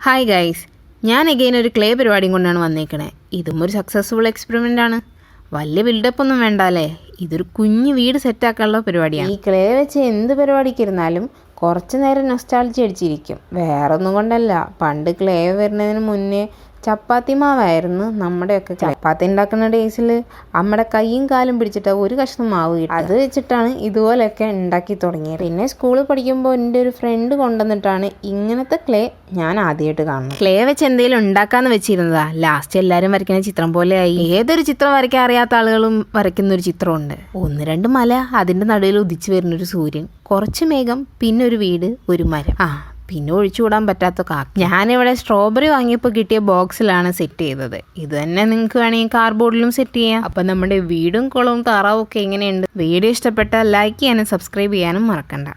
Hi guys, ഞാൻ again ഒരു clay പരിപാടിയും കൊണ്ടാണ് വന്നേക്കണേ. ഇതും ഒരു സക്സസ്ഫുൾ എക്സ്പെരിമെൻ്റ് ആണ്. വലിയ ബിൽഡപ്പ് ഒന്നും വേണ്ടാലേ. ഇതൊരു കുഞ്ഞു വീട് സെറ്റാക്കാനുള്ള പരിപാടിയാണ്. ഈ ക്ലേ വെച്ച് എന്ത് പരിപാടിക്കിരുന്നാലും കുറച്ച് നേരം നൊസ്റ്റാൾജി അടിച്ചിരിക്കും. വേറൊന്നും കൊണ്ടല്ല, പണ്ട് ക്ലേ വരുന്നതിന് മുന്നേ ചപ്പാത്തി മാവായിരുന്നു നമ്മുടെയൊക്കെ. ചപ്പാത്തി ഉണ്ടാക്കുന്ന ഡേയ്സിൽ അമ്മയുടെ കൈയും കാലും പിടിച്ചിട്ട് ഒരു കഷ്ണം മാവ് കിട്ടും. അത് വെച്ചിട്ടാണ് ഇതുപോലെയൊക്കെ ഉണ്ടാക്കി തുടങ്ങിയത്. പിന്നെ സ്കൂളിൽ പഠിക്കുമ്പോൾ എൻ്റെ ഒരു ഫ്രണ്ട് കൊണ്ടുവന്നിട്ടാണ് ഇങ്ങനത്തെ ക്ലേ ഞാൻ ആദ്യമായിട്ട് കാണുന്നത്. ക്ലേ വെച്ച് എന്തെങ്കിലും ഉണ്ടാക്കാന്ന് വെച്ചിരുന്നതാ. ലാസ്റ്റ് എല്ലാവരും വരയ്ക്കുന്ന ചിത്രം പോലെ ആയി. ഏതൊരു ചിത്രം വരയ്ക്കാൻ അറിയാത്ത ആളുകളും വരയ്ക്കുന്ന ഒരു ചിത്രമുണ്ട്. 1-2 മല, അതിൻ്റെ നടുവിൽ ഉദിച്ചു വരുന്നൊരു സൂര്യൻ, കുറച്ച് മേഘം, പിന്നെ ഒരു വീട്, ഒരു മരം, പിന്നെ ഒഴിച്ചുകൂടാൻ പറ്റാത്ത കാക്ക. ഞാനിവിടെ സ്ട്രോബെറി വാങ്ങിയപ്പോൾ കിട്ടിയ ബോക്സിലാണ് സെറ്റ് ചെയ്തത്. ഇത് തന്നെ നിങ്ങൾക്ക് വേണമെങ്കിൽ കാർഡ്ബോർഡിലും സെറ്റ് ചെയ്യാം. അപ്പം നമ്മുടെ വീടും കുളവും താറാവും ഒക്കെ എങ്ങനെയുണ്ട്? വീഡിയോ ഇഷ്ടപ്പെട്ടാൽ ലൈക്ക് ചെയ്യാനും സബ്സ്ക്രൈബ് ചെയ്യാനും മറക്കണ്ട.